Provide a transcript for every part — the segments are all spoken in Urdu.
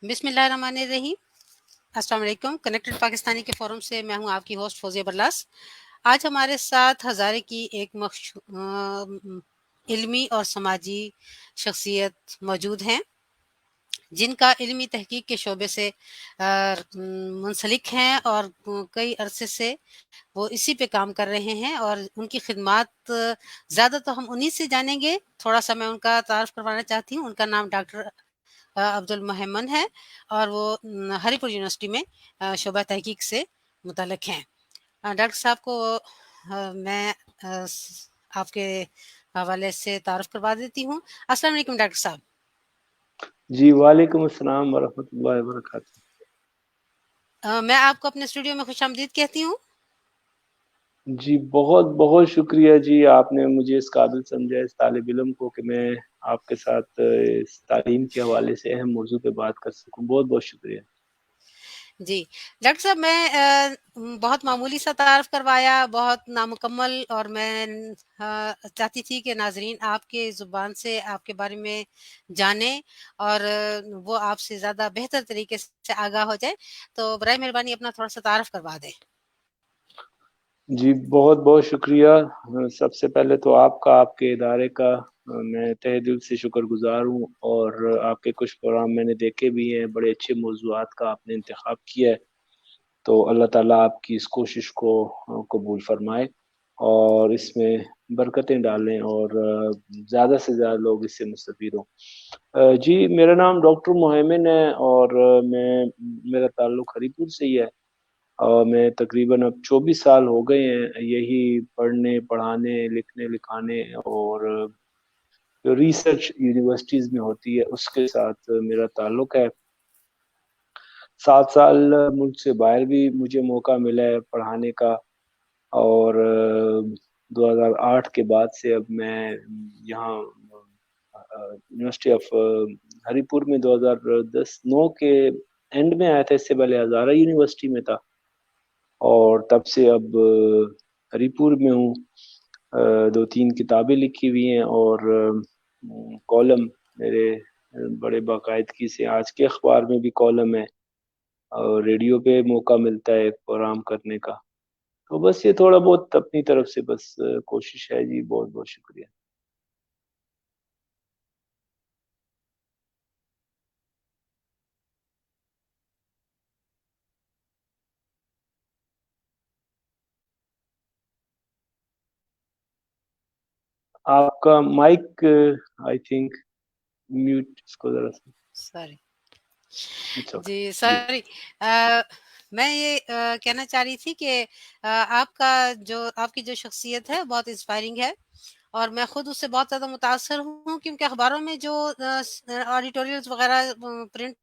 بسم اللہ الرحمن الرحیم۔ السلام علیکم۔ کنیکٹڈ پاکستانی کے فورم سے میں ہوں آپ کی ہوسٹ فوزیہ برلاس۔ آج ہمارے ساتھ ہزارے کی ایک علمی اور سماجی شخصیت موجود ہیں جن کا علمی تحقیق کے شعبے سے منسلک ہیں اور کئی عرصے سے وہ اسی پہ کام کر رہے ہیں، اور ان کی خدمات زیادہ تو ہم انہی سے جانیں گے۔ تھوڑا سا میں ان کا تعارف کروانا چاہتی ہوں۔ ان کا نام ڈاکٹر عبد المحمن ہے اور وہ ہری پور یونیورسٹی میں شعبہ تحقیق سے متعلق ہیں۔ ڈاکٹر صاحب کو میں آپ کے حوالے سے تعارف کروا دیتی ہوں۔ السلام علیکم ڈاکٹر صاحب۔ جی وعلیکم السلام ورحمۃ اللہ وبرکاتہ۔ میں آپ کو اپنے اسٹوڈیو میں خوش آمدید کہتی ہوں۔ جی بہت بہت شکریہ جی، آپ نے مجھے اس قابل سمجھا اس طالب علم کو کہ میں آپ کے ساتھ اس تعلیم کے حوالے سے اہم موضوع پہ بات کر سکوں۔ بہت بہت شکریہ جی ڈاکٹر صاحب، میں بہت معمولی سا تعارف کروایا، بہت نامکمل، اور میں چاہتی تھی کہ ناظرین آپ کے زبان سے آپ کے بارے میں جانیں اور وہ آپ سے زیادہ بہتر طریقے سے آگاہ ہو جائے، تو برائے مہربانی اپنا تھوڑا سا تعارف کروا دیں۔ جی بہت بہت شکریہ۔ سب سے پہلے تو آپ کا، آپ کے ادارے کا میں تہ دل سے شکر گزار ہوں، اور آپ کے کچھ پروگرام میں نے دیکھے بھی ہیں، بڑے اچھے موضوعات کا آپ نے انتخاب کیا ہے، تو اللہ تعالیٰ آپ کی اس کوشش کو قبول فرمائے اور اس میں برکتیں ڈالیں اور زیادہ سے زیادہ لوگ اس سے مستفید ہوں۔ جی میرا نام ڈاکٹر محمن ہے اور میرا تعلق ہری پور سے ہی ہے، اور میں تقریباً اب 24 سال ہو گئے ہیں یہی پڑھنے پڑھانے لکھنے لکھانے اور جو ریسرچ یونیورسٹیز میں ہوتی ہے اس کے ساتھ میرا تعلق ہے۔ 7 سال ملک سے باہر بھی مجھے موقع ملا ہے پڑھانے کا، اور 2008 کے بعد سے اب میں یہاں یونیورسٹی آف ہری پور میں 2009 کے اینڈ میں آیا تھا، اس سے پہلے ہزارہ یونیورسٹی میں تھا، اور تب سے اب ہری پور میں ہوں۔ 2-3 کتابیں لکھی ہوئی ہیں اور کالم میرے بڑے باقاعدگی سے آج کے اخبار میں بھی کالم ہے، اور ریڈیو پہ موقع ملتا ہے پروگرام کرنے کا، تو بس یہ تھوڑا بہت اپنی طرف سے بس کوشش ہے جی۔ بہت بہت شکریہ۔ آپ کا مائک آئی تھنک میوٹ، اس کو ذرا سا سوری اچھا جی جی۔ سوری، میں یہ کہنا چاہ رہی تھی کہ آپ کی جو شخصیت ہے بہت انسپائرنگ ہے، اور میں خود اس سے بہت زیادہ متاثر ہوں، کیونکہ اخباروں میں جو آڈیٹوریلز وغیرہ پرنٹ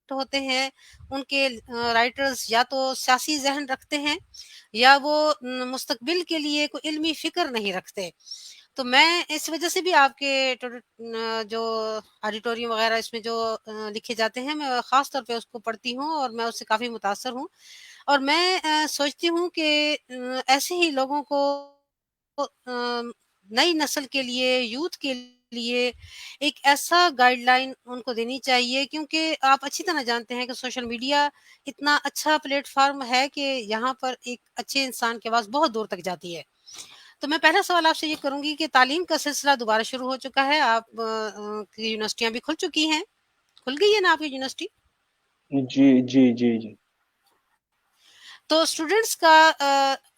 ہوتے ہیں ان کے رائٹرز یا تو سیاسی ذہن رکھتے ہیں یا وہ مستقبل کے لیے کوئی علمی فکر نہیں رکھتے۔ تو میں اس وجہ سے بھی آپ کے جو آڈیٹوریم وغیرہ اس میں جو لکھے جاتے ہیں، میں خاص طور پہ اس کو پڑھتی ہوں اور میں اس سے کافی متاثر ہوں، اور میں سوچتی ہوں کہ ایسے ہی لوگوں کو نئی نسل کے لیے، یوتھ کے لیے ایک ایسا گائیڈ لائن ان کو دینی چاہیے، کیونکہ آپ اچھی طرح جانتے ہیں کہ سوشل میڈیا اتنا اچھا پلیٹ فارم ہے کہ یہاں پر ایک اچھے انسان کی آواز بہت دور تک جاتی ہے۔ تو میں پہلا سوال آپ سے یہ کروں گی کہ تعلیم کا سلسلہ دوبارہ شروع ہو چکا ہے، آپ کی یونیورسٹیاں بھی کھل چکی ہیں، کھل گئی ہے نا آپ کی یونیورسٹی؟ جی جی جی جی تو اسٹوڈینٹس کا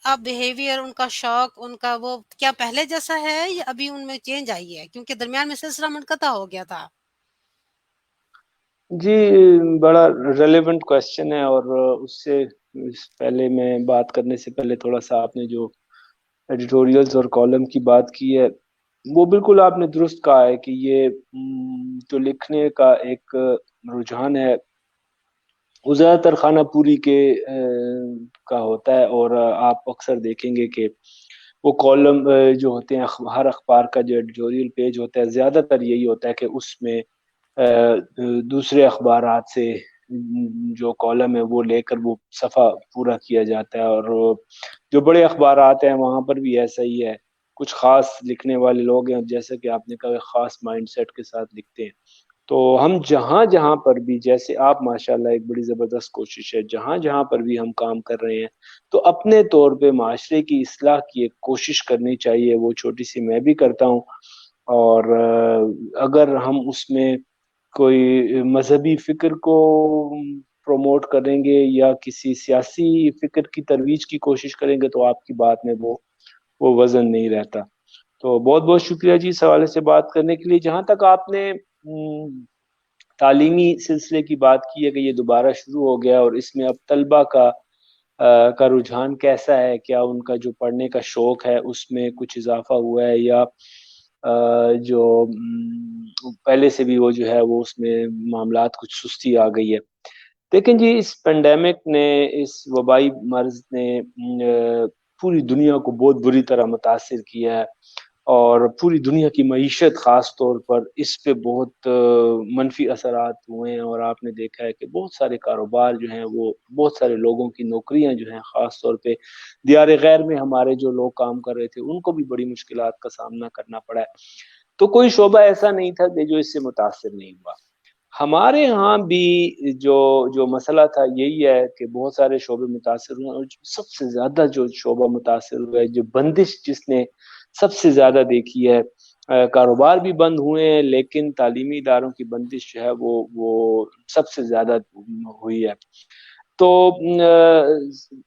آپ بیہیویئر، ان کا شوق، ان کا وہ کیا پہلے جیسا ہے یا ابھی ان میں چینج آئی ہے؟ کیونکہ درمیان میں سلسلہ منقطع ہو گیا تھا۔ جی بڑا ریلیونٹ کوشچن ہے، اور اس سے پہلے میں بات کرنے سے پہلے تھوڑا سا آپ نے جو ایڈیٹوریلز اور کالم کی بات کی ہے وہ بالکل آپ نے درست کہا ہے کہ یہ جو لکھنے کا ایک رجحان ہے وہ زیادہ تر خانہ پوری کا ہوتا ہے، اور آپ اکثر دیکھیں گے کہ وہ کالم جو ہوتے ہیں ہر اخبار کا جو ایڈیٹوریل پیج ہوتا ہے زیادہ تر یہی ہوتا ہے کہ اس میں دوسرے اخبارات سے جو کالم ہے وہ لے کر وہ صفحہ پورا کیا جاتا ہے، اور جو بڑے اخبارات ہیں وہاں پر بھی ایسا ہی ہے۔ کچھ خاص لکھنے والے لوگ ہیں جیسا کہ آپ نے کہا خاص مائنڈ سیٹ کے ساتھ لکھتے ہیں، تو ہم جہاں جہاں پر بھی، جیسے آپ ماشاءاللہ ایک بڑی زبردست کوشش ہے، جہاں جہاں پر بھی ہم کام کر رہے ہیں تو اپنے طور پہ معاشرے کی اصلاح کی ایک کوشش کرنی چاہیے، وہ چھوٹی سی میں بھی کرتا ہوں۔ اور اگر ہم اس میں کوئی مذہبی فکر کو پروموٹ کریں گے یا کسی سیاسی فکر کی ترویج کی کوشش کریں گے تو آپ کی بات میں وہ وزن نہیں رہتا۔ تو بہت بہت شکریہ جی اس حوالے سے بات کرنے کے لیے۔ جہاں تک آپ نے تعلیمی سلسلے کی بات کی ہے کہ یہ دوبارہ شروع ہو گیا اور اس میں اب طلبہ کا رجحان کیسا ہے، کیا ان کا جو پڑھنے کا شوق ہے اس میں کچھ اضافہ ہوا ہے، یا جو پہلے سے بھی وہ جو ہے وہ اس میں معاملات کچھ سستی آ گئی ہے۔ لیکن جی اس پینڈیمک نے، اس وبائی مرض نے پوری دنیا کو بہت بری طرح متاثر کیا ہے، اور پوری دنیا کی معیشت خاص طور پر اس پہ بہت منفی اثرات ہوئے ہیں، اور آپ نے دیکھا ہے کہ بہت سارے کاروبار جو ہیں وہ، بہت سارے لوگوں کی نوکریاں جو ہیں، خاص طور پہ دیار غیر میں ہمارے جو لوگ کام کر رہے تھے ان کو بھی بڑی مشکلات کا سامنا کرنا پڑا ہے۔ تو کوئی شعبہ ایسا نہیں تھا کہ جو اس سے متاثر نہیں ہوا۔ ہمارے ہاں بھی جو مسئلہ تھا یہی ہے کہ بہت سارے شعبے متاثر ہوئے، اور سب سے زیادہ جو شعبہ متاثر ہوا ہے، جو بندش جس نے سب سے زیادہ دیکھی ہے، کاروبار بھی بند ہوئے ہیں لیکن تعلیمی اداروں کی بندش جو ہے وہ سب سے زیادہ ہوئی ہے۔ تو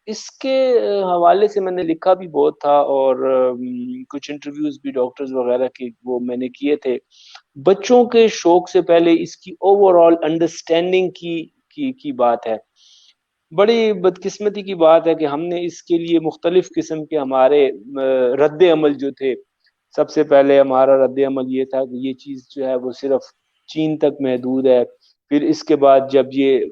اس کے حوالے سے میں نے لکھا بھی بہت تھا، اور کچھ انٹرویوز بھی ڈاکٹرز وغیرہ کے وہ میں نے کیے تھے۔ بچوں کے شوق سے پہلے اس کی اوور آل انڈرسٹینڈنگ کی بات ہے۔ بڑی بدقسمتی کی بات ہے کہ ہم نے اس کے لیے مختلف قسم کے ہمارے رد عمل جو تھے، سب سے پہلے ہمارا رد عمل یہ تھا کہ یہ چیز جو ہے وہ صرف چین تک محدود ہے۔ پھر اس کے بعد جب یہ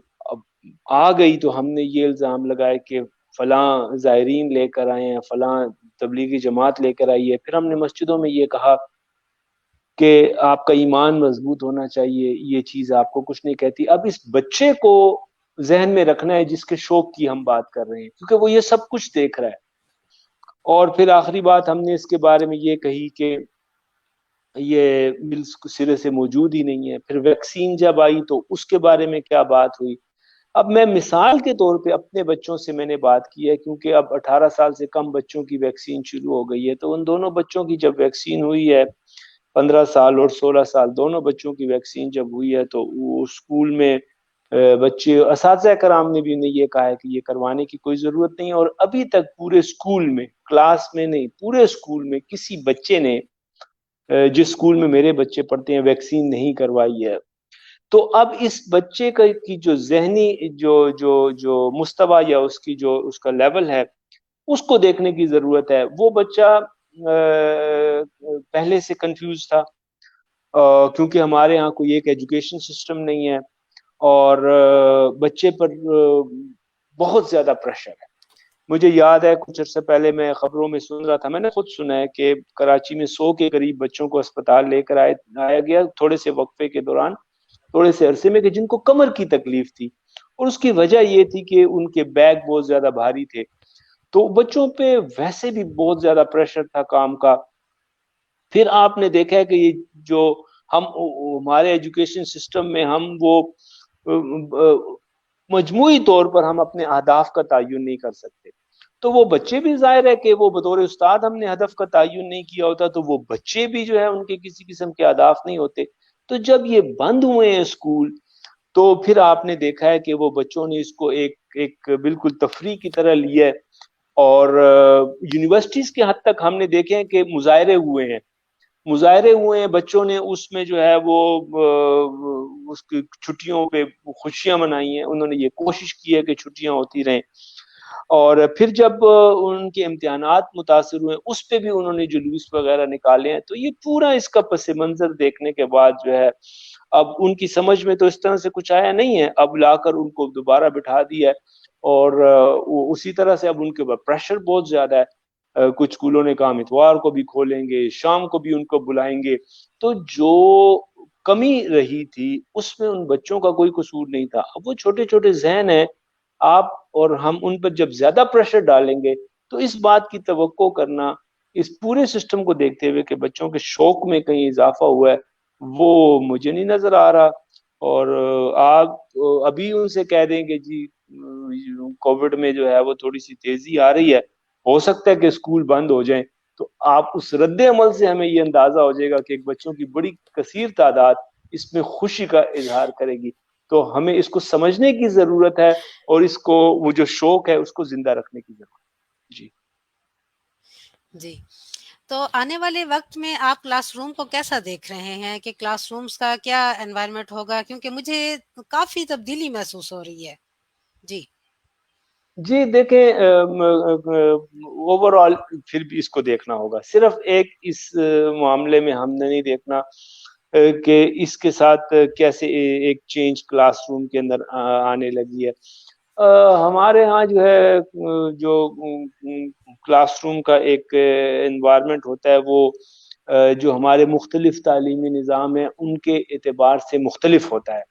آ گئی تو ہم نے یہ الزام لگائے کہ فلاں زائرین لے کر آئے ہیں، فلاں تبلیغی جماعت لے کر آئی ہے۔ پھر ہم نے مسجدوں میں یہ کہا کہ آپ کا ایمان مضبوط ہونا چاہیے، یہ چیز آپ کو کچھ نہیں کہتی۔ اب اس بچے کو ذہن میں رکھنا ہے جس کے شوق کی ہم بات کر رہے ہیں، کیونکہ وہ یہ سب کچھ دیکھ رہا ہے۔ اور پھر آخری بات ہم نے اس کے بارے میں یہ کہی کہ یہ ملز سرے سے موجود ہی نہیں ہے۔ پھر ویکسین جب آئی تو اس کے بارے میں کیا بات ہوئی۔ اب میں مثال کے طور پہ اپنے بچوں سے میں نے بات کی ہے، کیونکہ اب 18 سال سے کم بچوں کی ویکسین شروع ہو گئی ہے، تو ان دونوں بچوں کی جب ویکسین ہوئی ہے، 15 سال اور 16 سال دونوں بچوں کی ویکسین جب ہوئی ہے، تو وہ اسکول میں بچے، اساتذہ کرام نے بھی انہیں یہ کہا ہے کہ یہ کروانے کی کوئی ضرورت نہیں ہے۔ اور ابھی تک پورے اسکول میں، کلاس میں نہیں، پورے اسکول میں کسی بچے نے، جس اسکول میں میرے بچے پڑھتے ہیں، ویکسین نہیں کروائی ہے۔ تو اب اس بچے کی جو ذہنی جو مستوی یا اس کا لیول ہے، اس کو دیکھنے کی ضرورت ہے۔ وہ بچہ پہلے سے کنفیوز تھا، کیونکہ ہمارے ہاں کوئی ایک ایجوکیشن سسٹم نہیں ہے، اور بچے پر بہت زیادہ پریشر ہے۔ مجھے یاد ہے کچھ عرصے پہلے میں خبروں میں سن رہا تھا، میں نے خود سنا ہے کہ کراچی میں 100 کے قریب بچوں کو اسپتال لے کر آیا گیا تھوڑے سے وقفے کے دوران، تھوڑے سے عرصے میں، کہ جن کو کمر کی تکلیف تھی، اور اس کی وجہ یہ تھی کہ ان کے بیگ بہت زیادہ بھاری تھے۔ تو بچوں پہ ویسے بھی بہت زیادہ پریشر تھا کام کا۔ پھر آپ نے دیکھا ہے کہ یہ جو ہمارے ایجوکیشن سسٹم میں ہم وہ مجموعی طور پر ہم اپنے اہداف کا تعین نہیں کر سکتے۔ تو وہ بچے بھی، ظاہر ہے کہ وہ بطور استاد ہم نے ہدف کا تعین نہیں کیا ہوتا، تو وہ بچے بھی جو ہے ان کے کسی قسم کے اہداف نہیں ہوتے۔ تو جب یہ بند ہوئے ہیں اسکول، تو پھر آپ نے دیکھا ہے کہ وہ بچوں نے اس کو ایک بالکل تفریح کی طرح لیا ہے، اور یونیورسٹیز کے حد تک ہم نے دیکھے ہیں کہ مظاہرے ہوئے ہیں بچوں نے، اس میں جو ہے وہ اس کی چھٹیوں پہ خوشیاں منائی ہیں، انہوں نے یہ کوشش کی ہے کہ چھٹیاں ہوتی رہیں۔ اور پھر جب ان کے امتحانات متاثر ہوئے، اس پہ بھی انہوں نے جلوس وغیرہ نکالے ہیں۔ تو یہ پورا اس کا پس منظر دیکھنے کے بعد جو ہے، اب ان کی سمجھ میں تو اس طرح سے کچھ آیا نہیں ہے، اب لا کر ان کو دوبارہ بٹھا دیا ہے، اور اسی طرح سے اب ان کے اوپر پریشر بہت زیادہ ہے۔ کچھ اسکولوں نے کہا ہم اتوار کو بھی کھولیں گے، شام کو بھی ان کو بلائیں گے۔ تو جو کمی رہی تھی اس میں ان بچوں کا کوئی قصور نہیں تھا۔ اب وہ چھوٹے چھوٹے ذہن ہیں، آپ اور ہم ان پر جب زیادہ پریشر ڈالیں گے تو اس بات کی توقع کرنا، اس پورے سسٹم کو دیکھتے ہوئے کہ بچوں کے شوق میں کہیں اضافہ ہوا ہے، وہ مجھے نہیں نظر آ رہا. اور آپ ابھی ان سے کہہ دیں کہ جی کووڈ میں جو ہے وہ تھوڑی سی تیزی آ رہی ہے, ہو سکتا ہے کہ اسکول بند ہو جائیں, تو آپ اس رد عمل سے ہمیں یہ اندازہ ہو جائے گا کہ ایک بچوں کی بڑی کثیر تعداد اس میں خوشی کا اظہار کرے گی. تو ہمیں اس کو سمجھنے کی ضرورت ہے, اور اس کو وہ جو شوق ہے اس کو زندہ رکھنے کی ضرورت ہے. جی جی. تو آنے والے وقت میں آپ کلاس روم کو کیسا دیکھ رہے ہیں کہ کلاس رومز کا کیا انوائرمنٹ ہوگا, کیونکہ مجھے کافی تبدیلی محسوس ہو رہی ہے. جی جی دیکھیں, اوور آل پھر بھی اس کو دیکھنا ہوگا. صرف ایک اس معاملے میں ہم نے نہیں دیکھنا کہ اس کے ساتھ کیسے ایک چینج کلاس روم کے اندر آنے لگی ہے. ہمارے ہاں جو ہے جو کلاس روم کا ایک انوائرمنٹ ہوتا ہے, وہ جو ہمارے مختلف تعلیمی نظام ہیں ان کے اعتبار سے مختلف ہوتا ہے.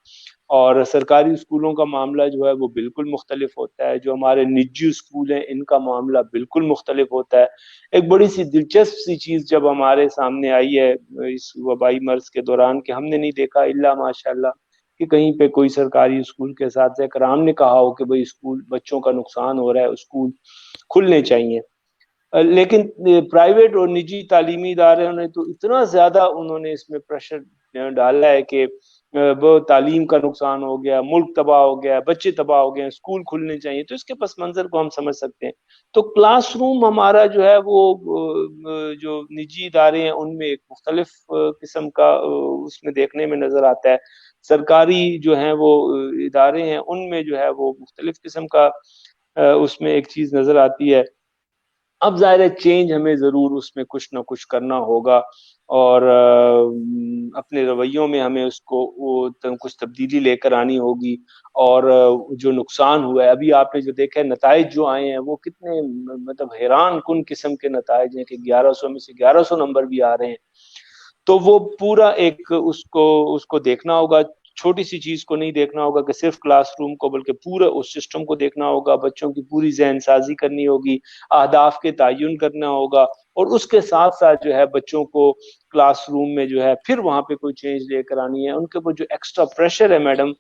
اور سرکاری اسکولوں کا معاملہ جو ہے وہ بالکل مختلف ہوتا ہے, جو ہمارے نجی اسکول ہیں ان کا معاملہ بالکل مختلف ہوتا ہے. ایک بڑی سی دلچسپ سی چیز جب ہمارے سامنے آئی ہے اس وبائی مرض کے دوران, کہ ہم نے نہیں دیکھا الا ماشاء اللہ کہ کہیں پہ کوئی سرکاری اسکول کے ساتھ کرام نے کہا ہو کہ بھئی اسکول بچوں کا نقصان ہو رہا ہے, اسکول کھلنے چاہیے. لیکن پرائیویٹ اور نجی تعلیمی ادارے نے تو اتنا زیادہ انہوں نے اس میں پریشر ڈالا ہے کہ وہ تعلیم کا نقصان ہو گیا, ملک تباہ ہو گیا, بچے تباہ ہو گئے, اسکول کھلنے چاہیے. تو اس کے پس منظر کو ہم سمجھ سکتے ہیں. تو کلاس روم ہمارا جو ہے وہ جو نجی ادارے ہیں ان میں ایک مختلف قسم کا اس میں دیکھنے میں نظر آتا ہے. سرکاری جو ہیں وہ ادارے ہیں ان میں جو ہے وہ مختلف قسم کا اس میں ایک چیز نظر آتی ہے. اب ظاہر ہے چینج ہمیں ضرور اس میں کچھ نہ کچھ کرنا ہوگا, اور اپنے رویوں میں ہمیں اس کو کچھ تبدیلی لے کر آنی ہوگی. اور جو نقصان ہوا ہے, ابھی آپ نے جو دیکھا ہے نتائج جو آئے ہیں وہ کتنے مطلب حیران کن قسم کے نتائج ہیں کہ 1100 میں سے 1100 نمبر بھی آ رہے ہیں. تو وہ پورا ایک اس کو دیکھنا ہوگا. چھوٹی سی چیز کو نہیں دیکھنا ہوگا کہ صرف کلاس روم کو, بلکہ پورا اس سسٹم کو دیکھنا ہوگا. بچوں کی پوری ذہن سازی کرنی ہوگی, اہداف کے تعین کرنا ہوگا, اور اس کے ساتھ ساتھ جو ہے بچوں کو کلاس روم میں جو ہے پھر وہاں پہ کوئی چینج لے کر آنی ہے. ان کے اوپر جو ایکسٹرا پریشر ہے میڈم,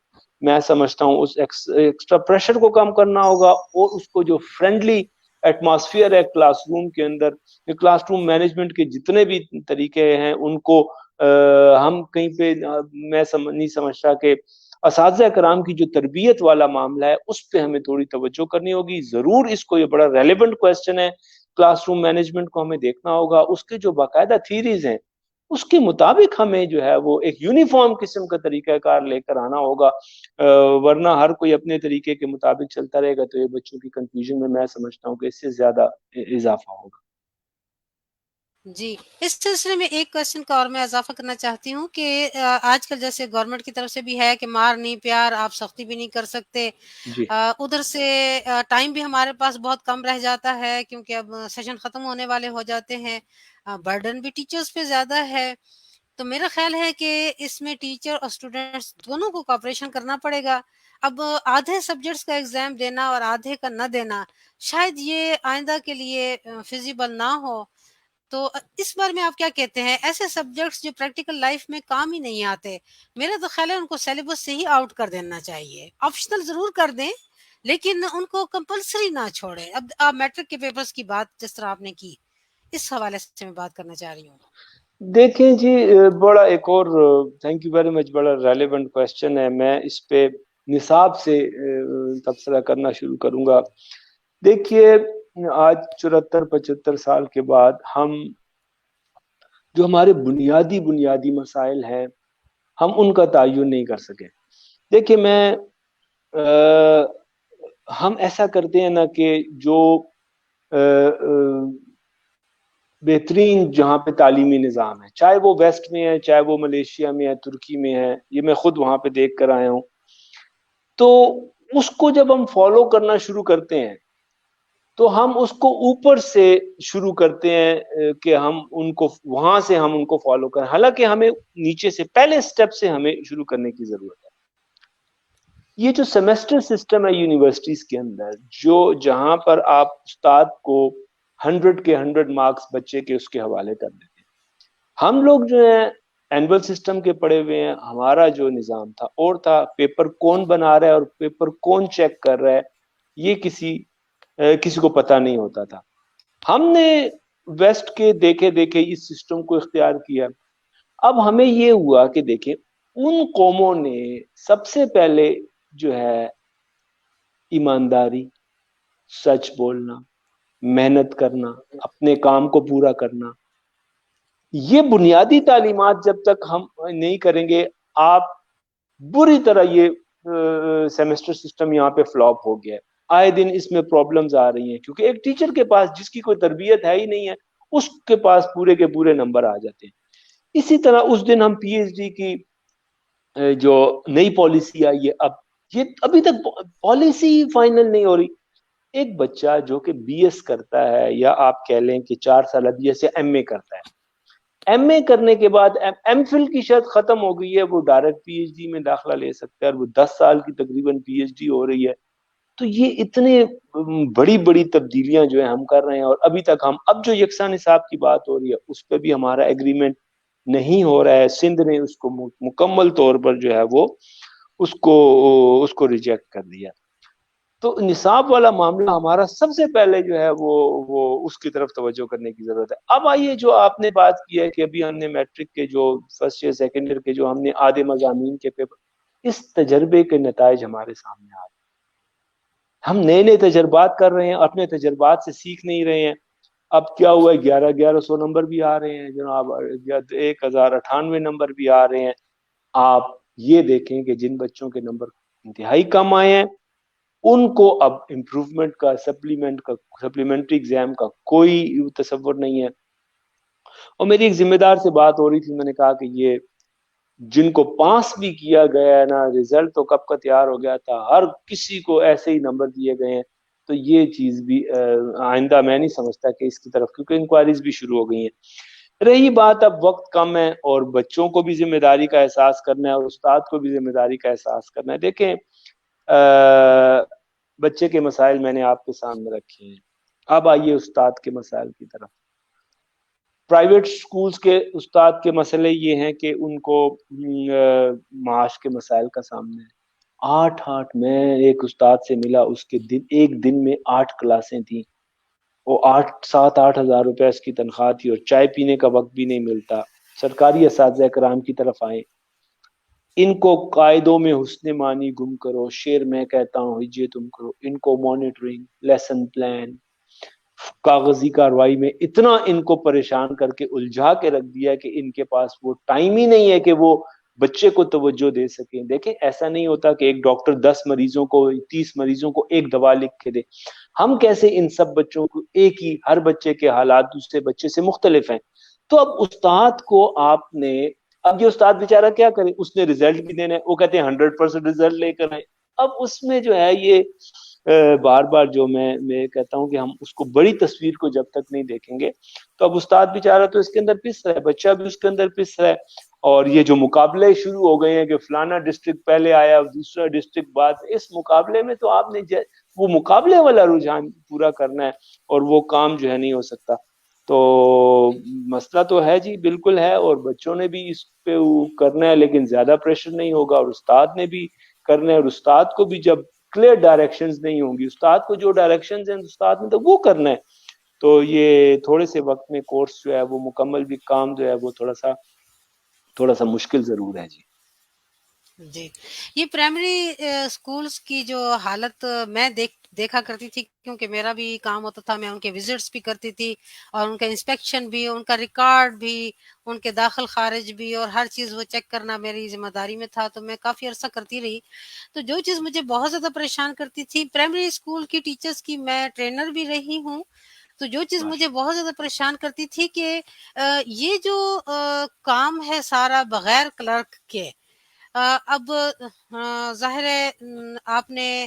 میں سمجھتا ہوں اس ایکسٹرا پریشر کو کم کرنا ہوگا, اور اس کو جو فرینڈلی ایٹماسفیئر ہے کلاس روم کے اندر, کلاس روم مینجمنٹ کے جتنے بھی طریقے ہیں ان کو ہم کہیں پہ میں نہیں سمجھتا کہ اساتذہ کرام کی جو تربیت والا معاملہ ہے اس پہ ہمیں تھوڑی توجہ کرنی ہوگی. ضرور اس کو, یہ بڑا ریلیونٹ کویسچن ہے, کلاس روم مینجمنٹ کو ہمیں دیکھنا ہوگا. اس کے جو باقاعدہ تھیریز ہیں اس کے مطابق ہمیں جو ہے وہ ایک یونیفارم قسم کا طریقہ کار لے کر آنا ہوگا, ورنہ ہر کوئی اپنے طریقے کے مطابق چلتا رہے گا تو یہ بچوں کی کنفیوژن میں سمجھتا ہوں کہ اس سے زیادہ اضافہ ہوگا. جی, اس سلسلے میں ایک کوشچن کا اور میں اضافہ کرنا چاہتی ہوں کہ آج کل جیسے گورنمنٹ کی طرف سے بھی ہے کہ مار نہیں پیار, آپ سختی بھی نہیں کر سکتے. جی ادھر سے ٹائم بھی ہمارے پاس بہت کم رہ جاتا ہے کیونکہ اب سیشن ختم ہونے والے ہو جاتے ہیں. برڈن بھی ٹیچرز پہ زیادہ ہے. تو میرا خیال ہے کہ اس میں ٹیچر اور اسٹوڈینٹس دونوں کو کوآپریشن کرنا پڑے گا. اب آدھے سبجیکٹس کا ایگزام دینا اور آدھے کا نہ دینا شاید یہ آئندہ کے لیے فیزیبل نہ ہو. تو اس بارے میں آپ کیا کہتے ہیں؟ ایسے سبجیکٹس جو پریکٹیکل لائف میں کام ہی نہیں آتے, میرا تو خیال ہے ان کو سیلیبس سے ہی آؤٹ کر دینا چاہیے. آپشنل ضرور کر دیں لیکن ان کو کمپلسری نہ چھوڑیں. اب آپ میٹرک کے پیپرز کی بات جس طرح آپ نے کی, اس حوالے سے میں بات کرنا چاہ رہی ہوں. دیکھیں جی, بڑا ایک اور تھینک یو ویری مچ, بڑا ریلیونٹ کویسچن ہے. میں اس پہ نصاب سے تبصرہ کرنا شروع کروں گا. دیکھیے آج 74-75 سال کے بعد ہم جو ہمارے بنیادی مسائل ہیں ہم ان کا تعین نہیں کر سکے. دیکھیے ہم ایسا کرتے ہیں نا کہ جو بہترین جہاں پہ تعلیمی نظام ہے, چاہے وہ ویسٹ میں ہے, چاہے وہ ملیشیا میں ہے, ترکی میں ہے, یہ میں خود وہاں پہ دیکھ کر آیا ہوں. تو اس کو جب ہم فالو کرنا شروع کرتے ہیں تو ہم اس کو اوپر سے شروع کرتے ہیں کہ ہم ان کو وہاں سے ہم ان کو فالو کریں, حالانکہ ہمیں نیچے سے پہلے سٹیپ سے ہمیں شروع کرنے کی ضرورت ہے. یہ جو سیمیسٹر سسٹم ہے یونیورسٹیز کے اندر, جو جہاں پر آپ استاد کو 100 کے 100 مارکس بچے کے اس کے حوالے کر دیتے ہیں, ہم لوگ جو ہیں اینول سسٹم کے پڑے ہوئے ہیں. ہمارا جو نظام تھا اور تھا، پیپر کون بنا رہا ہے اور پیپر کون چیک کر رہا ہے یہ کسی کو پتہ نہیں ہوتا تھا. ہم نے ویسٹ کے دیکھے دیکھے اس سسٹم کو اختیار کیا. اب ہمیں یہ ہوا کہ دیکھیں ان قوموں نے سب سے پہلے جو ہے ایمانداری، سچ بولنا، محنت کرنا، اپنے کام کو پورا کرنا، یہ بنیادی تعلیمات جب تک ہم نہیں کریں گے، آپ بری طرح یہ سیمسٹر سسٹم یہاں پہ فلاپ ہو گیا ہے. آئے دن اس میں پرابلمز آ رہی ہیں کیونکہ ایک ٹیچر کے پاس جس کی کوئی تربیت ہے ہی نہیں ہے اس کے پاس پورے کے پورے نمبر آ جاتے ہیں. اسی طرح اس دن ہم پی ایچ ڈی کی جو نئی پالیسی آئی ہے، اب یہ ابھی تک پالیسی فائنل نہیں ہو رہی. ایک بچہ جو کہ بی ایس کرتا ہے یا آپ کہہ لیں کہ 4 سالہ بی ایس یا ایم اے کرتا ہے، ایم اے کرنے کے بعد ایم فل کی شرط ختم ہو گئی ہے، وہ ڈائریکٹ پی ایچ ڈی میں داخلہ لے سکتا ہے اور وہ 10 سال کی تقریباً پی ایچ ڈی ہو رہی ہے. تو یہ اتنے بڑی بڑی تبدیلیاں جو ہیں ہم کر رہے ہیں اور ابھی تک اب جو یکساں نصاب کی بات ہو رہی ہے اس پہ بھی ہمارا ایگریمنٹ نہیں ہو رہا ہے. سندھ نے اس کو مکمل طور پر جو ہے وہ اس کو ریجیکٹ کر دیا. تو نصاب والا معاملہ ہمارا سب سے پہلے جو ہے وہ اس کی طرف توجہ کرنے کی ضرورت ہے. اب آئیے جو آپ نے بات کی ہے کہ ابھی ہم نے میٹرک کے جو فرسٹ ایئر سیکنڈ ایئر کے جو ہم نے آدھے مضامین کے پیپر، اس تجربے کے نتائج ہمارے سامنے آ رہے ہیں. ہم نئے نئے تجربات کر رہے ہیں، اپنے تجربات سے سیکھ نہیں رہے ہیں. اب کیا ہوا ہے، 1100 نمبر بھی آ رہے ہیں جناب، 1098 نمبر بھی آ رہے ہیں. آپ یہ دیکھیں کہ جن بچوں کے نمبر انتہائی کم آئے ہیں ان کو اب امپروومنٹ کا سپلیمنٹری ایگزام کا کوئی تصور نہیں ہے. اور میری ایک ذمہ دار سے بات ہو رہی تھی، میں نے کہا کہ یہ جن کو پاس بھی کیا گیا ہے نا، رزلٹ تو کب کا تیار ہو گیا تھا، ہر کسی کو ایسے ہی نمبر دیے گئے ہیں. تو یہ چیز بھی آئندہ میں نہیں سمجھتا کہ اس کی طرف، کیونکہ انکوائریز بھی شروع ہو گئی ہیں. رہی بات اب وقت کم ہے اور بچوں کو بھی ذمہ داری کا احساس کرنا ہے اور استاد کو بھی ذمہ داری کا احساس کرنا ہے. دیکھیں بچے کے مسائل میں نے آپ کے سامنے رکھے ہیں. اب آئیے استاد کے مسائل کی طرف. پرائیویٹ سکولز کے استاد کے مسئلے یہ ہیں کہ ان کو معاش کے مسائل کا سامنا ہے. 8 میں ایک استاد سے ملا، اس کے ایک دن میں 8 کلاسیں تھیں، وہ 7-8 ہزار روپے اس کی تنخواہ تھی اور چائے پینے کا وقت بھی نہیں ملتا. سرکاری اساتذہ کرام کی طرف آئے، ان کو قاعدوں میں حسن معنی گم کرو، شعر میں کہتا ہوں ہجے تم کرو. ان کو مانیٹرنگ، لیسن پلان، کاغذی کاروائی میں اتنا ان کو پریشان کر کے الجھا کے رکھ دیا کہ ان کے پاس وہ ٹائم ہی نہیں ہے کہ وہ بچے کو توجہ دے سکیں. دیکھیں ایسا نہیں ہوتا کہ ایک ڈاکٹر 10 مریضوں کو 30 مریضوں کو ایک دوا لکھ کے دے. ہم کیسے ان سب بچوں کو ایک ہی، ہر بچے کے حالات دوسرے بچے سے مختلف ہیں. تو اب استاد کو آپ نے، اب یہ استاد بیچارہ کیا کرے، اس نے رزلٹ بھی دینا ہے، وہ کہتے ہیں 100% رزلٹ لے کر آئے. اب اس میں جو ہے یہ بار بار جو میں کہتا ہوں کہ ہم اس کو بڑی تصویر کو جب تک نہیں دیکھیں گے تو اب استاد بیچارہ تو اس کے اندر پس رہا ہے، بچہ بھی اس کے اندر پس رہا ہے. اور یہ جو مقابلے شروع ہو گئے ہیں کہ فلانا ڈسٹرکٹ پہلے آیا دوسرا ڈسٹرکٹ بعد، اس مقابلے میں تو آپ نے وہ مقابلے والا رجحان پورا کرنا ہے اور وہ کام جو ہے نہیں ہو سکتا. تو مسئلہ تو ہے جی، بالکل ہے، اور بچوں نے بھی اس پہ کرنا ہے لیکن زیادہ پریشر نہیں ہوگا، اور استاد نے بھی کرنا ہے، اور استاد کو بھی جب کلیئر ڈائریکشنز نہیں ہوں گی، استاد کو جو ڈائریکشنز ہیں استاد نے تو وہ کرنا ہے. تو یہ تھوڑے سے وقت میں کورس جو ہے وہ مکمل بھی کام جو ہے وہ تھوڑا سا مشکل ضرور ہے جی. جی، یہ پرائمری اسکولس کی جو حالت میں دیکھا کرتی تھی، کیونکہ میرا بھی کام ہوتا تھا، میں ان کے وزٹس بھی کرتی تھی اور ان کا انسپیکشن بھی، ان کا ریکارڈ بھی، ان کے داخل خارج بھی، اور ہر چیز وہ چیک کرنا میری ذمہ داری میں تھا. تو میں کافی عرصہ کرتی رہی. تو جو چیز مجھے بہت زیادہ پریشان کرتی تھی پرائمری اسکول کی ٹیچرز کی، میں ٹرینر بھی رہی ہوں، تو جو چیز مجھے بہت زیادہ پریشان کرتی تھی کہ یہ جو کام ہے سارا بغیر کلرک کے، اب ظاہر ہے آپ نے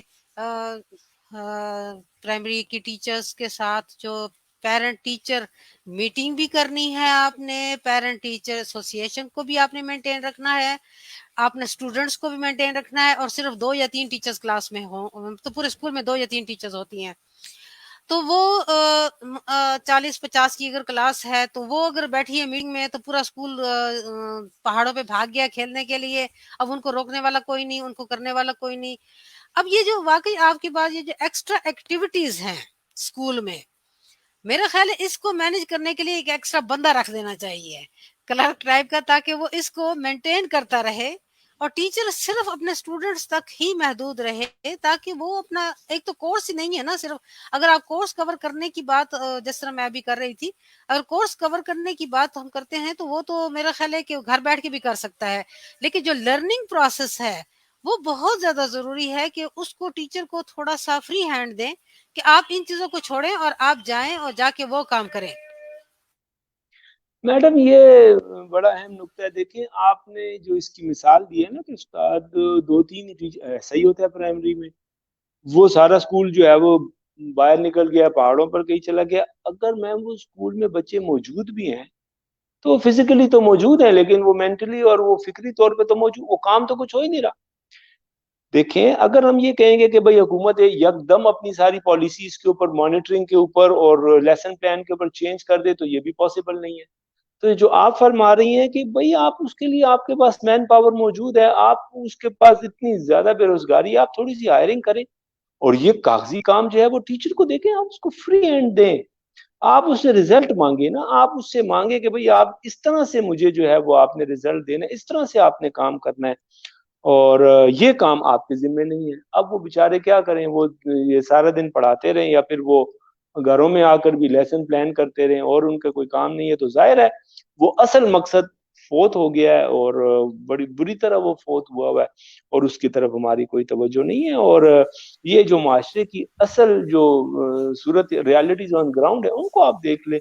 پرائمری کی ٹیچرز کے ساتھ جو پیرنٹ ٹیچر میٹنگ بھی کرنی ہے، آپ نے پیرنٹ ٹیچر ایسوسیشن کو بھی آپ نے مینٹین رکھنا ہے، آپ نے اسٹوڈنٹس کو بھی مینٹین رکھنا ہے، اور صرف 2 یا 3 ٹیچرز کلاس میں ہوں تو پورے اسکول میں 2 یا 3 ٹیچرز ہوتی ہیں. تو وہ 40-50 کی اگر کلاس ہے تو وہ اگر بیٹھی ہے میٹنگ میں تو پورا اسکول پہاڑوں پہ بھاگ گیا کھیلنے کے لیے. اب ان کو روکنے والا کوئی نہیں, ان کو کرنے والا کوئی نہیں. اب یہ جو واقعی آپ کے پاس یہ جو ایکسٹرا ایکٹیویٹیز ہیں اسکول میں, میرا خیال ہے اس کو مینج کرنے کے لیے ایک ایکسٹرا بندہ رکھ دینا چاہیے کلرک ٹائپ کا, تاکہ وہ اس کو مینٹین کرتا رہے اور ٹیچر صرف اپنے اسٹوڈنٹس تک ہی محدود رہے, تاکہ وہ اپنا ایک تو کورس ہی نہیں ہے نا صرف. اگر آپ کورس کور کرنے کی بات جس طرح میں ابھی کر رہی تھی, اگر کورس کور کرنے کی بات ہم کرتے ہیں تو وہ تو میرا خیال ہے کہ گھر بیٹھ کے بھی کر سکتا ہے, لیکن جو لرننگ پروسیس ہے وہ بہت زیادہ ضروری ہے کہ اس کو ٹیچر کو تھوڑا سا فری ہینڈ دیں کہ آپ ان چیزوں کو چھوڑیں اور آپ جائیں اور جا کے وہ کام کریں. میڈم یہ بڑا اہم نقطہ ہے. دیکھیں آپ نے جو اس کی مثال دی ہے نا کہ استاد 2-3 ایسا ہی ہوتا ہے پرائمری میں, وہ سارا اسکول جو ہے وہ باہر نکل گیا, پہاڑوں پر کہیں چلا گیا. اگر میم وہ اسکول میں بچے موجود بھی ہیں تو فزیکلی تو موجود ہیں, لیکن وہ مینٹلی اور وہ فکری طور پہ تو موجود, وہ کام تو کچھ ہو ہی نہیں رہا. دیکھیں اگر ہم یہ کہیں گے کہ بھئی حکومت یکدم اپنی ساری پالیسیز کے اوپر, مانیٹرنگ کے اوپر اور لیسن پلان کے اوپر چینج کر دے تو یہ بھی پاسبل نہیں ہے. تو جو آپ فرما رہی ہیں کہ بھئی آپ اس کے لیے آپ کے پاس مین پاور موجود ہے, آپ اس کے پاس اتنی زیادہ بے روزگاری, آپ تھوڑی سی ہائرنگ کریں اور یہ کاغذی کام جو ہے وہ ٹیچر کو دیکھیں, آپ اس کو فری ہینڈ دیں. آپ اس سے رزلٹ مانگے نا, آپ اس سے مانگے کہ بھئی آپ اس طرح سے مجھے جو ہے وہ آپ نے رزلٹ دینا ہے, اس طرح سے آپ نے کام کرنا ہے, اور یہ کام آپ کے ذمہ نہیں ہے. اب وہ بیچارے کیا کریں, وہ یہ سارا دن پڑھاتے رہیں یا پھر وہ گھروں میں آ کر بھی لیسن پلان کرتے رہیں اور ان کا کوئی کام نہیں ہے, تو ظاہر ہے وہ اصل مقصد فوت ہو گیا ہے اور بڑی بری طرح وہ فوت ہوا ہے, اور اس کی طرف ہماری کوئی توجہ نہیں ہے. اور یہ جو معاشرے کی اصل جو صورت ریالٹیز آن گراؤنڈ ہے ان کو آپ دیکھ لیں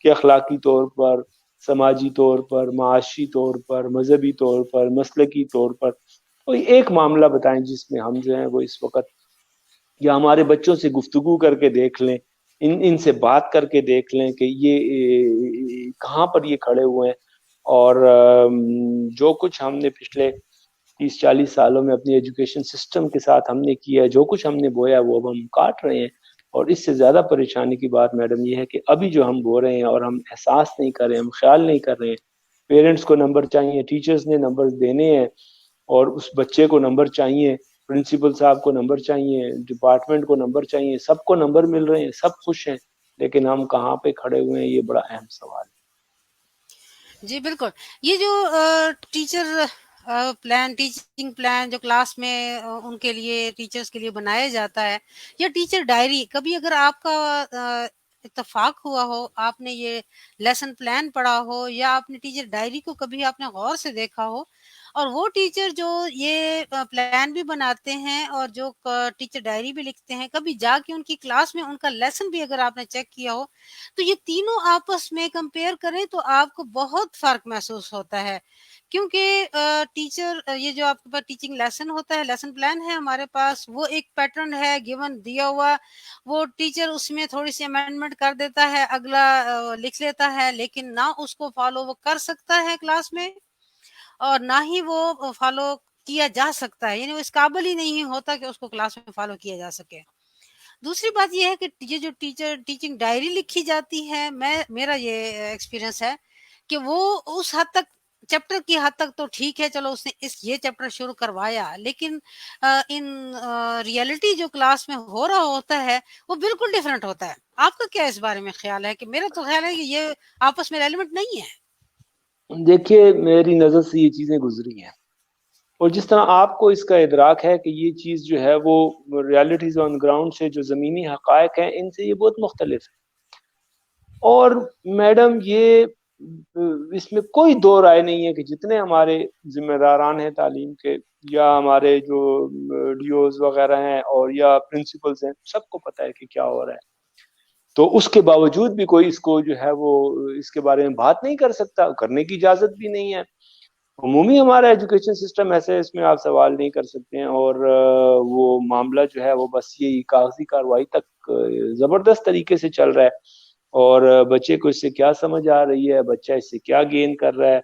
کہ اخلاقی طور پر, سماجی طور پر, معاشی طور پر, مذہبی طور پر, مسلکی طور پر کوئی ایک معاملہ بتائیں جس میں ہم جو ہیں وہ اس وقت, یا ہمارے بچوں سے گفتگو کر کے دیکھ لیں, ان سے بات کر کے دیکھ لیں کہ یہ کہاں پر یہ کھڑے ہوئے ہیں. اور جو کچھ ہم نے پچھلے 30-40 سالوں میں اپنی ایجوکیشن سسٹم کے ساتھ ہم نے کیا ہے, جو کچھ ہم نے بویا وہ اب ہم کاٹ رہے ہیں. اور اس سے زیادہ پریشانی کی بات میڈم یہ ہے کہ ابھی جو ہم بو رہے ہیں اور ہم احساس نہیں کر رہے ہیں, ہم خیال نہیں کر رہے ہیں. پیرنٹس کو نمبر چاہیے, ٹیچرز نے نمبر دینے ہیں, اور اس بچے کو نمبر چاہیے, پرنسپل صاحب کو نمبر چاہیے, ڈپارٹمنٹ کو نمبر چاہیے, سب کو نمبر مل رہے ہیں, سب خوش ہیں, لیکن ہم کہاں پہ کھڑے ہوئے ہیں, یہ بڑا اہم سوال ہے. جی بالکل. یہ جو ٹیچر پلان, ٹیچنگ پلان جو کلاس میں ان کے لیے ٹیچرز کے لیے بنایا جاتا ہے, یا ٹیچر ڈائری, کبھی اگر آپ کا اتفاق ہوا ہو, آپ نے یہ لیسن پلان پڑھا ہو, یا آپ نے ٹیچر ڈائری کو کبھی آپ نے غور سے دیکھا ہو, اور وہ ٹیچر جو یہ پلان بھی بناتے ہیں اور جو ٹیچر ڈائری بھی لکھتے ہیں, کبھی جا کے ان کی کلاس میں ان کا لیسن بھی اگر آپ نے چیک کیا ہو, تو یہ تینوں آپس میں کمپیئر کریں تو آپ کو بہت فرق محسوس ہوتا ہے. کیونکہ ٹیچر, یہ جو آپ کے پاس ٹیچنگ لیسن ہوتا ہے, لیسن پلان ہے ہمارے پاس, وہ ایک پیٹرن ہے گیون دیا ہوا, وہ ٹیچر اس میں تھوڑی سی امینڈمنٹ کر دیتا ہے, اگلا لکھ لیتا ہے, لیکن نہ اس کو فالو وہ کر سکتا ہے کلاس میں, اور نہ ہی وہ فالو کیا جا سکتا ہے, یعنی وہ اس قابل ہی نہیں ہوتا کہ اس کو کلاس میں فالو کیا جا سکے. دوسری بات یہ ہے کہ یہ جو ٹیچنگ ڈائری لکھی جاتی ہے, میرا یہ ایکسپیرینس ہے کہ وہ اس حد تک, چیپٹر کی حد تک تو ٹھیک ہے, چلو اس نے یہ چیپٹر شروع کروایا, لیکن ان ریئلٹی جو کلاس میں ہو رہا ہوتا ہے وہ بالکل ڈفرینٹ ہوتا ہے. آپ کا کیا اس بارے میں خیال ہے؟ کہ میرا تو خیال ہے کہ یہ آپس میں ریلیونٹ نہیں ہے. دیکھیے میری نظر سے یہ چیزیں گزری ہیں, اور جس طرح آپ کو اس کا ادراک ہے کہ یہ چیز جو ہے وہ ریالٹیز آن گراؤنڈ سے, جو زمینی حقائق ہیں, ان سے یہ بہت مختلف ہے. اور میڈم یہ اس میں کوئی دو رائے نہیں ہے کہ جتنے ہمارے ذمہ داران ہیں تعلیم کے, یا ہمارے جو ڈیوز وغیرہ ہیں اور یا پرنسپلز ہیں, سب کو پتہ ہے کہ کیا ہو رہا ہے. تو اس کے باوجود بھی کوئی اس کو جو ہے وہ اس کے بارے میں بات نہیں کر سکتا, کرنے کی اجازت بھی نہیں ہے. عمومی ہمارا ایجوکیشن سسٹم ایسے, اس میں آپ سوال نہیں کر سکتے ہیں, اور وہ معاملہ جو ہے وہ بس یہی کاغذی کارروائی تک زبردست طریقے سے چل رہا ہے, اور بچے کو اس سے کیا سمجھ آ رہی ہے, بچہ اس سے کیا گین کر رہا ہے,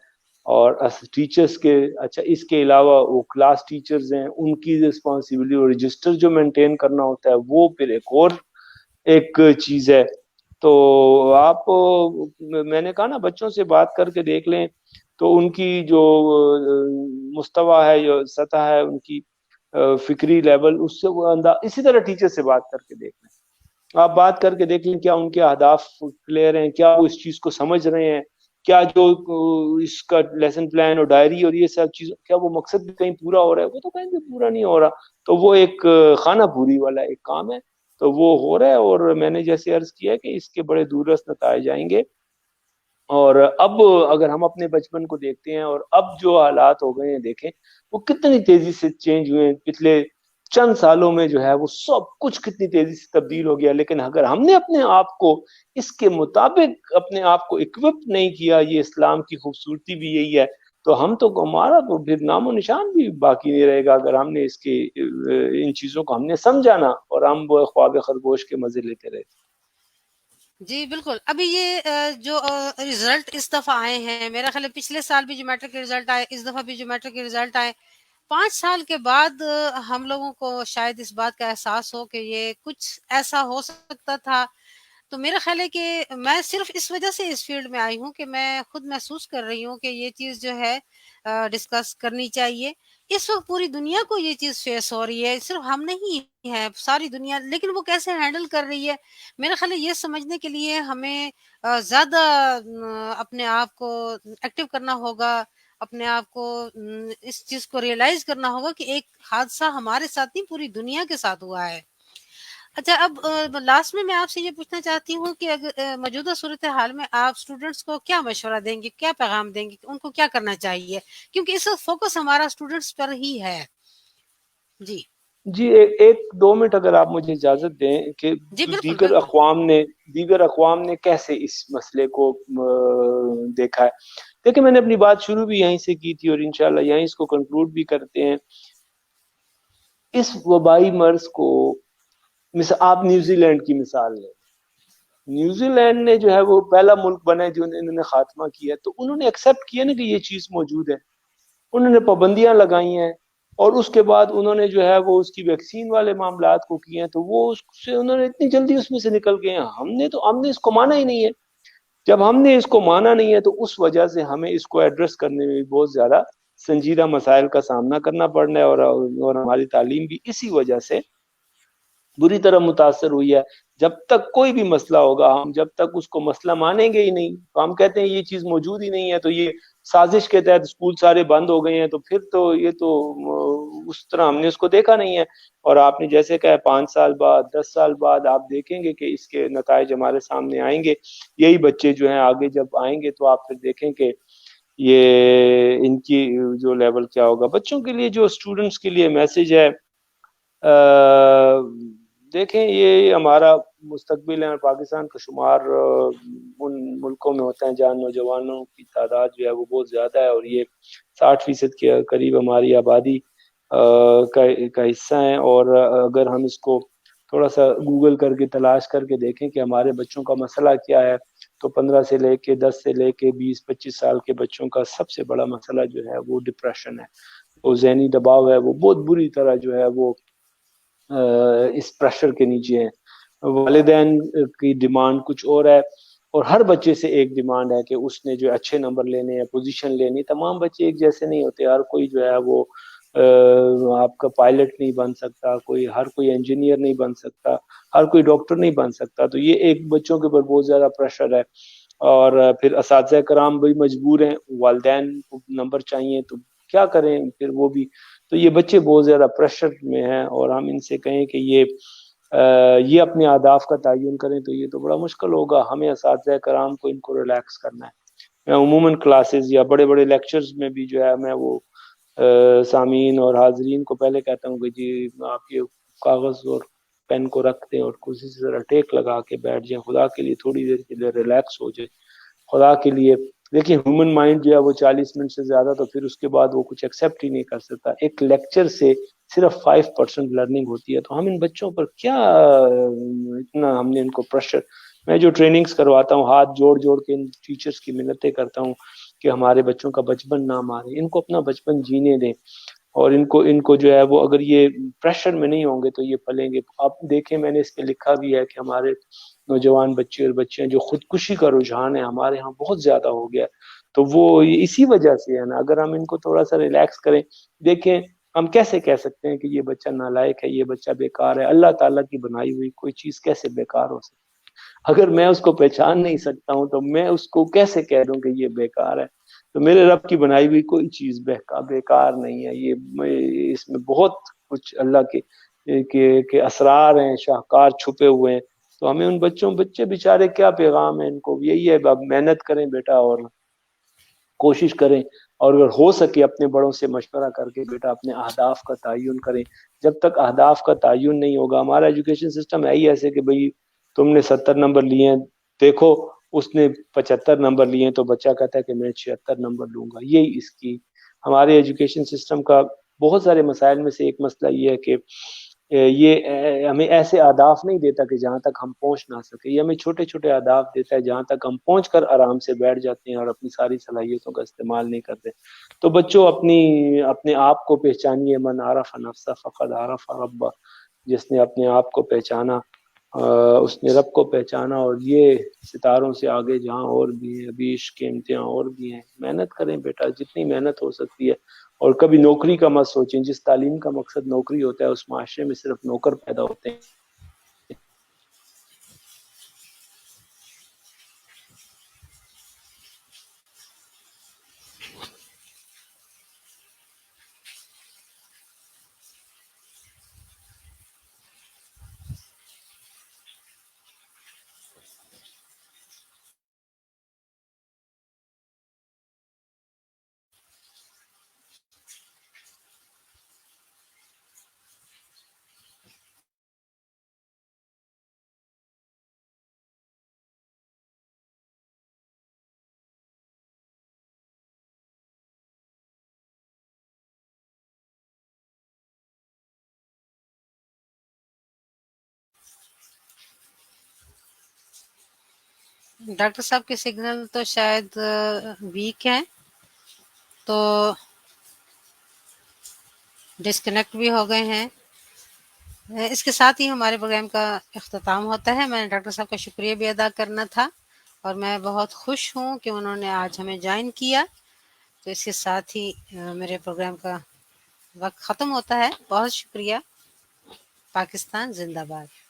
اور ٹیچرز کے, اچھا اس کے علاوہ وہ کلاس ٹیچرز ہیں, ان کی رسپانسبلٹی اور رجسٹر جو مینٹین کرنا ہوتا ہے وہ پھر ایک اور ایک چیز ہے. تو آپ میں نے کہا نا بچوں سے بات کر کے دیکھ لیں تو ان کی جو مستوی ہے، جو سطح ہے ان کی فکری لیول، اس سے وہ اسی طرح ٹیچر سے بات کر کے دیکھ لیں. آپ بات کر کے دیکھ لیں کیا ان کے اہداف کلیئر ہیں، کیا وہ اس چیز کو سمجھ رہے ہیں، کیا جو اس کا لیسن پلان اور ڈائری اور یہ سب چیز کیا وہ مقصد بھی کہیں پورا ہو رہا ہے. وہ تو کہیں بھی پورا نہیں ہو رہا، تو وہ ایک خانہ پوری والا ایک کام ہے. تو وہ ہو رہا ہے، اور میں نے جیسے عرض کیا کہ اس کے بڑے دوررس نتائج آئیں گے. اور اب اگر ہم اپنے بچپن کو دیکھتے ہیں اور اب جو حالات ہو گئے ہیں دیکھیں وہ کتنی تیزی سے چینج ہوئے ہیں. پچھلے چند سالوں میں جو ہے وہ سب کچھ کتنی تیزی سے تبدیل ہو گیا. لیکن اگر ہم نے اپنے آپ کو اس کے مطابق اپنے آپ کو اکوپ نہیں کیا، یہ اسلام کی خوبصورتی بھی یہی ہے، تو ہم تو ہمارا تو پھر نام و نشان بھی باقی نہیں رہے گا. اگر ہم نے اس کے ان چیزوں کو ہم نے سمجھا نا اور ہم وہ خواب خرگوش کے مزے لیتے رہے. جی بالکل. ابھی یہ جو ریزلٹ اس دفعہ آئے ہیں، میرا خیال ہے پچھلے سال بھی جو میٹرک کے ریزلٹ آئے، اس دفعہ بھی جو میٹرک کے ریزلٹ آئے، 5 سال کے بعد ہم لوگوں کو شاید اس بات کا احساس ہو کہ یہ کچھ ایسا ہو سکتا تھا. تو میرا خیال ہے کہ میں صرف اس وجہ سے اس فیلڈ میں آئی ہوں کہ میں خود محسوس کر رہی ہوں کہ یہ چیز جو ہے ڈسکس کرنی چاہیے. اس وقت پوری دنیا کو یہ چیز فیس ہو رہی ہے، صرف ہم نہیں ہے، ساری دنیا. لیکن وہ کیسے ہینڈل کر رہی ہے، میرا خیال ہے یہ سمجھنے کے لیے ہمیں زیادہ اپنے آپ کو ایکٹیو کرنا ہوگا، اپنے آپ کو اس چیز کو ریئلائز کرنا ہوگا کہ ایک حادثہ ہمارے ساتھ نہیں پوری دنیا کے ساتھ ہوا ہے. اچھا، اب لاسٹ میں آپ سے یہ پوچھنا چاہتی ہوں کہ اگر موجودہ صورتحال میں آپ اسٹوڈینٹس کو کیا مشورہ دیں گے، کیا پیغام دیں گے، ان کو کیا کرنا چاہیے، کیونکہ اس وقت فوکس ہمارا اسٹوڈینٹس پر ہی ہے. جی جی 1-2 منٹ اگر آپ مجھے اجازت دیں کہ جی بالکل دیگر بالکل. اقوام نے کیسے اس مسئلے کو دیکھا ہے. دیکھیں میں نے اپنی بات شروع بھی یہیں سے کی تھی اور انشاءاللہ یہیں اس کو کنکلوڈ بھی کرتے ہیں. اس وبائی مرض کو آپ نیوزی لینڈ کی مثال لیں. نیوزی لینڈ نے جو ہے وہ پہلا ملک بنا ہے جو انہوں نے خاتمہ کیا، تو انہوں نے ایکسیپٹ کیا نا کہ یہ چیز موجود ہے. انہوں نے پابندیاں لگائی ہیں اور اس کے بعد انہوں نے جو ہے وہ اس کی ویکسین والے معاملات کو کیے ہیں. تو وہ اس سے انہوں نے اتنی جلدی اس میں سے نکل گئے ہیں. ہم نے اس کو مانا ہی نہیں ہے. جب ہم نے اس کو مانا نہیں ہے تو اس وجہ سے ہمیں اس کو ایڈریس کرنے میں بہت زیادہ سنجیدہ مسائل کا سامنا کرنا پڑنا ہے. اور ہماری تعلیم بھی اسی وجہ سے بری طرح متاثر ہوئی ہے. جب تک کوئی بھی مسئلہ ہوگا، ہم جب تک اس کو مسئلہ مانیں گے ہی نہیں، تو ہم کہتے ہیں یہ چیز موجود ہی نہیں ہے، تو یہ سازش کے تحت اسکول سارے بند ہو گئے ہیں، تو پھر تو یہ تو اس طرح ہم نے اس کو دیکھا نہیں ہے. اور آپ نے جیسے کہا 5 سال بعد 10 سال بعد آپ دیکھیں گے کہ اس کے نتائج ہمارے سامنے آئیں گے. یہی بچے جو ہیں آگے جب آئیں گے تو آپ پھر دیکھیں کہ یہ ان کی جو لیول کیا ہوگا. بچوں کے لیے، جو اسٹوڈنٹس کے لیے میسج ہے، دیکھیں یہ ہمارا مستقبل ہے. اور پاکستان کا شمار ان ملکوں میں ہوتا ہے جہاں نوجوانوں کی تعداد جو ہے وہ بہت زیادہ ہے، اور یہ 60% کے قریب ہماری آبادی کا حصہ ہیں. اور اگر ہم اس کو تھوڑا سا گوگل کر کے تلاش کر کے دیکھیں کہ ہمارے بچوں کا مسئلہ کیا ہے، تو 15 سے لے کے 10 سے لے کے 20-25 سال کے بچوں کا سب سے بڑا مسئلہ جو ہے وہ ڈپریشن ہے. وہ ذہنی دباؤ ہے، وہ بہت بری طرح جو ہے وہ اس پریشر کے نیچے ہیں. والدین کی ڈیمانڈ کچھ اور ہے، اور ہر بچے سے ایک ڈیمانڈ ہے کہ اس نے جو اچھے نمبر لینے ہیں، پوزیشن لینی. تمام بچے ایک جیسے نہیں ہوتے. ہر کوئی جو ہے وہ آپ کا پائلٹ نہیں بن سکتا، ہر کوئی انجینئر نہیں بن سکتا، ہر کوئی ڈاکٹر نہیں بن سکتا. تو یہ ایک بچوں کے اوپر بہت زیادہ پریشر ہے. اور پھر اساتذہ کرام بھی مجبور ہیں، والدین کو نمبر چاہیے تو کیا کریں پھر وہ بھی. تو یہ بچے بہت زیادہ پریشر میں ہیں، اور ہم ان سے کہیں کہ یہ اپنے اہداف کا تعین کریں تو یہ تو بڑا مشکل ہوگا. ہمیں اساتذہ کرام کو ان کو ریلیکس کرنا ہے. میں عموماً کلاسز یا بڑے بڑے لیکچرز میں بھی جو ہے میں وہ سامعین اور حاضرین کو پہلے کہتا ہوں کہ جی آپ یہ کاغذ اور پین کو رکھ دیں اور کسی سے ذرا ٹیک لگا کے بیٹھ جائیں. خدا کے لیے تھوڑی دیر کے لیے ریلیکس ہو جائے. خدا کے لیے دیکھیں ہیومن مائنڈ جو ہے وہ 40 منٹ سے زیادہ تو پھر اس کے بعد وہ کچھ ایکسیپٹ ہی نہیں کر سکتا. ایک لیکچر سے صرف 5% لرننگ ہوتی ہے. تو ہم ان بچوں پر کیا اتنا ہم نے ان کو پریشر. میں جو ٹریننگز کرواتا ہوں ہاتھ جوڑ جوڑ کے ان ٹیچرز کی منتیں کرتا ہوں کہ ہمارے بچوں کا بچپن نہ مارے، ان کو اپنا بچپن جینے دیں. اور ان کو جو ہے وہ اگر یہ پریشر میں نہیں ہوں گے تو یہ پلیں گے. آپ دیکھیں میں نے اس میں لکھا بھی ہے کہ ہمارے نوجوان بچے اور بچیاں جو خودکشی کا رجحان ہے ہمارے ہاں بہت زیادہ ہو گیا, تو وہ اسی وجہ سے ہے نا. اگر ہم ان کو تھوڑا سا ریلیکس کریں, دیکھیں ہم کیسے کہہ سکتے ہیں کہ یہ بچہ نالائق ہے, یہ بچہ بیکار ہے؟ اللہ تعالیٰ کی بنائی ہوئی کوئی چیز کیسے بیکار ہو سکتی؟ اگر میں اس کو پہچان نہیں سکتا ہوں تو میں اس کو کیسے کہہ دوں کہ یہ بیکار ہے؟ تو میرے رب کی بنائی ہوئی کوئی چیز بیکار نہیں ہے. یہ اس میں بہت کچھ اللہ کے اسرار ہیں, شاہکار چھپے ہوئے ہیں. تو ہمیں ان بچے بیچارے کیا پیغام ہے ان کو, یہی ہے اب محنت کریں بیٹا اور کوشش کریں, اور اگر ہو سکے اپنے بڑوں سے مشورہ کر کے بیٹا اپنے اہداف کا تعین کریں. جب تک اہداف کا تعین نہیں ہوگا, ہمارا ایجوکیشن سسٹم ہے ہی ایسے کہ بھئی تم نے 70 نمبر لیے ہیں, دیکھو اس نے 75 نمبر لیے ہیں تو بچہ کہتا ہے کہ میں 76 نمبر لوں گا. یہی اس کی ہمارے ایجوکیشن سسٹم کا بہت سارے مسائل میں سے ایک مسئلہ یہ ہے کہ یہ ہمیں ایسے اہداف نہیں دیتا کہ جہاں تک ہم پہنچ نہ سکے. یہ ہمیں چھوٹے چھوٹے اہداف دیتا ہے جہاں تک ہم پہنچ کر آرام سے بیٹھ جاتے ہیں اور اپنی ساری صلاحیتوں کا استعمال نہیں کرتے. تو بچوں اپنے آپ کو پہچانیے. من عرف نفسہ فقد عرف ربہ, جس نے اپنے آپ کو پہچانا اس نے رب کو پہچانا. اور یہ ستاروں سے آگے جہاں اور بھی ہیں, ابھی عشق کے امتحان اور بھی ہیں. محنت کریں بیٹا جتنی محنت ہو سکتی ہے, اور کبھی نوکری کا مت سوچیں. جس تعلیم کا مقصد نوکری ہوتا ہے اس معاشرے میں صرف نوکر پیدا ہوتے ہیں. ڈاکٹر صاحب کے سگنل تو شاید ویک ہیں, تو ڈسکنیکٹ بھی ہو گئے ہیں. اس کے ساتھ ہی ہمارے پروگرام کا اختتام ہوتا ہے. میں نے ڈاکٹر صاحب کا شکریہ بھی ادا کرنا تھا, اور میں بہت خوش ہوں کہ انہوں نے آج ہمیں جوائن کیا. تو اس کے ساتھ ہی میرے پروگرام کا وقت ختم ہوتا ہے. بہت شکریہ. پاکستان زندہ باد.